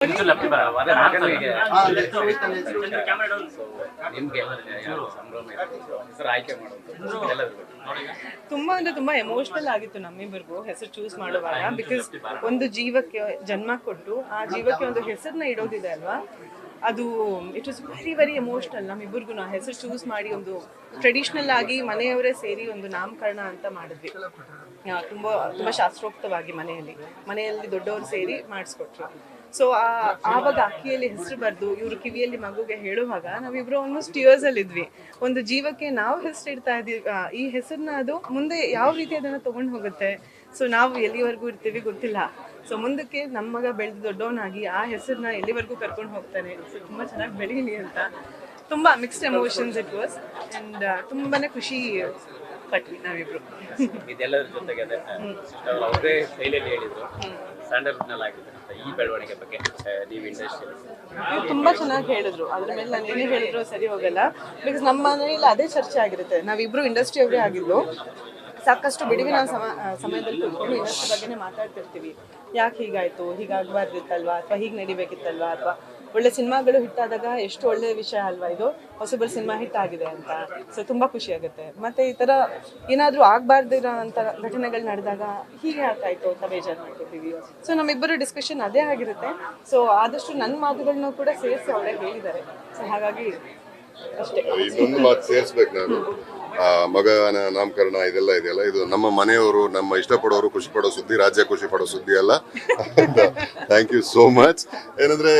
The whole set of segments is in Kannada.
ಮಗನಿಗೆ ನಿಮ್ಗೆ ಸಂಭ್ರಮ ಹೆಸರು ಆಯ್ಕೆ ಮಾಡೋದು ತುಂಬಾ ಅಂದ್ರೆ ತುಂಬಾ ಎಮೋಷನಲ್ ಆಗಿತ್ತು ನಮ್ಮಿಬ್ಬರಿಗೂ ಹೆಸರು ಚೂಸ್ ಮಾಡುವಾಗ. ಬಿಕಾಸ್ ಒಂದು ಜೀವಕ್ಕೆ ಜನ್ಮ ಕೊಟ್ಟು ಆ ಜೀವಕ್ಕೆ ಒಂದು ಹೆಸರನ್ನ ಇಡೋದಿದೆ ಅಲ್ವಾ, ಅದು it was very very emotional. ನಮ್ಮಿಬ್ಬರಿಗೂ ನಾವು ಹೆಸರು ಚೂಸ್ ಮಾಡಿ ಒಂದು ಟ್ರೆಡಿಷ್ನಲ್ ಆಗಿ ಮನೆಯವರೇ ಸೇರಿ ಒಂದು ನಾಮಕರಣ ಅಂತ ಮಾಡಿದ್ವಿ. ತುಂಬಾ ತುಂಬಾ ಶಾಸ್ತ್ರೋಕ್ತವಾಗಿ ಮನೆಯಲ್ಲಿ ದೊಡ್ಡವರು ಸೇರಿ ಮಾಡಿಸ್ಕೊಟ್ರು. ಸೊ ಆವಾಗ ಅಕ್ಕಿಯಲ್ಲಿ ಹೆಸರು ಬರೆದು ಇವ್ರ ಕಿವಿಯಲ್ಲಿ ಮಗುಗೆ ಹೇಳುವಾಗ ನಾವಿಬ್ರು ಆಲ್ಮೋಸ್ಟ್ ಟಿಯರ್ಸ್ ಅಲ್ಲಿ ಇದ್ವಿ. ಒಂದು ಜೀವಕ್ಕೆ ನಾವು ಹೆಸರು ಇಡ್ತಾ ಇದೀವಿ, ಈ ಹೆಸರನ್ನ ಅದು ಮುಂದೆ ಯಾವ ರೀತಿ ಅದನ್ನ ತಗೊಂಡು ಹೋಗುತ್ತೆ, ಸೊ ನಾವು ಎಲ್ಲಿವರೆಗೂ ಇರ್ತೀವಿ ಗೊತ್ತಿಲ್ಲ. ಸೊ ಮುಂದಕ್ಕೆ ನಮ್ಮ ಮಗ ಬೆಳೆದು ದೊಡ್ಡವನಾಗಿ ಆ ಹೆಸರನ್ನ ಎಲ್ಲಿವರೆಗೂ ಕರ್ಕೊಂಡು ಹೋಗ್ತಾನೆ. ಸೊ ತುಂಬಾ ಚೆನ್ನಾಗಿ ಬೆಳೀಲಿ ಅಂತ ತುಂಬಾ mixed emotions it was. And ತುಂಬಾನೇ ಖುಷಿ ಪಟ್ವಿ ನಾವಿಬ್ರು. ಇದೆಲ್ಲದ್ರ ಜೊತೆಗೆ ಅವರೇ ಶೈಲಿಯಲ್ಲಿ ಹೇಳಿದ್ರು ಸ್ಯಾಂಡಲ್ವುಡ್ ನಲ್ಲಿ ಆಗಿದೆ ಈ ಬೆಳವಣಿಗೆ ಬಗ್ಗೆ ನೀವು ಇಂಡಸ್ಟ್ರಿ ತುಂಬಾ ಚೆನ್ನಾಗಿ ಹೇಳಿದ್ರು. ಅದ್ರ ಮೇಲೆ ನಾನು ಏನೇ ಹೇಳಿದ್ರು ಸರಿ ಹೋಗಲ್ಲ. ಬಿಕಾಸ್ ನಮ್ಮ ಮನೆಯಲ್ಲಿ ಅದೇ ಚರ್ಚೆ ಆಗಿರುತ್ತೆ. ನಾವಿಬ್ರು ಇಂಡಸ್ಟ್ರಿ ಅವರೇ ಆಗಿದ್ದು ಸಾಕಷ್ಟು ಬಿಡುವಿನ ಸಮಯದಲ್ಲಿ ಕೂತ್ಕೊಂಡು ಇಂಡಸ್ಟ್ರಿ ಬಗ್ಗೆನೇ ಮಾತಾಡ್ತಿರ್ತೀವಿ. ಯಾಕೆ ಹೀಗಾಯ್ತು, ಹೀಗಾಗಬಾರ್ದಿತ್ತಲ್ವಾ, ಅಥವಾ ಹೀಗೆ ನಡಿಬೇಕಿತ್ತಲ್ವಾ, ಅಥವಾ ಒಳ್ಳೆ ಸಿನಿಮಾಗಳು ಹಿಟ್ಟಾದಾಗ ಎಷ್ಟು ಒಳ್ಳೆ ವಿಷಯ ಅಲ್ವಾ ಇದು, ಹೊಸಬರ ಸಿನಿಮಾ ಹಿಟ್ ಆಗಿದೆ ಅಂತ. ಸೊ ತುಂಬಾ ಖುಷಿ ಆಗುತ್ತೆ. ಮತ್ತೆ ಈ ತರ ಏನಾದ್ರೂ ಆಗ್ಬಾರ್ದಿರೋ ಅಂತ ಘಟನೆಗಳು ನಡೆದಾಗ ಹೀಗೆ ಆಗ್ತಾಯ್ತು ಅಂತ ಬೇಜಾರು ಮಾಡ್ಕೊತೀವಿ. ಸೊ ನಮ್ಮಿಬ್ಬರು ಡಿಸ್ಕಷನ್ ಅದೇ ಆಗಿರುತ್ತೆ. ಸೊ ಆದಷ್ಟು ನನ್ನ ಮಾತುಗಳನ್ನ ಕೂಡ ಸೇರಿಸಿ ಅವರೇ ಹೇಳಿದ್ದಾರೆ. ಸೊ ಹಾಗಾಗಿ ಅಷ್ಟೇ. ಇನ್ನೊಂದು ಮಾತು ಸೇರಿಸ್ಬೇಕು ನಾನು, ಮಗನ ನಾಮಕರಣ ಇದೆಲ್ಲ ಇದೆಯಲ್ಲ, ಇದು ನಮ್ಮ ಮನೆಯವರು, ನಮ್ಮ ಇಷ್ಟಪಡೋರು ಖುಷಿ ಪಡೋ ಸುದ್ದಿ, ರಾಜ್ಯ ಖುಷಿ ಪಡೋ ಸುದ್ದಿ ಅಲ್ಲ. Thank you so much. ಏನಂದ್ರೆ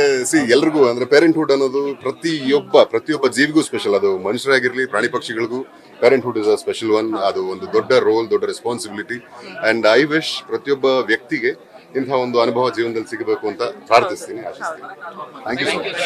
ಎಲ್ರಿಗೂ ಅಂದ್ರೆ ಪೇರೆಂಟ್ಹುಡ್ ಅನ್ನೋದು ಪ್ರತಿಯೊಬ್ಬ ಜೀವಿಗೂ ಸ್ಪೆಷಲ್. ಅದು ಮನುಷ್ಯರಾಗಿರ್ಲಿ ಪ್ರಾಣಿ ಪಕ್ಷಿಗಳಿಗೂ parenthood is a special one. ಅದು ಒಂದು ದೊಡ್ಡ ರೋಲ್, ದೊಡ್ಡ ರೆಸ್ಪಾನ್ಸಿಬಿಲಿಟಿ. ಅಂಡ್ ಐ ವಿಶ್ ಪ್ರತಿಯೊಬ್ಬ ವ್ಯಕ್ತಿಗೆ ಇಂತಹ ಒಂದು ಅನುಭವ ಜೀವನದಲ್ಲಿ ಸಿಗಬೇಕು ಅಂತ ಪ್ರಾರ್ಥಿಸ್ತೀನಿ, ಆಶಿಸ್ತೀನಿ. Thank you so much.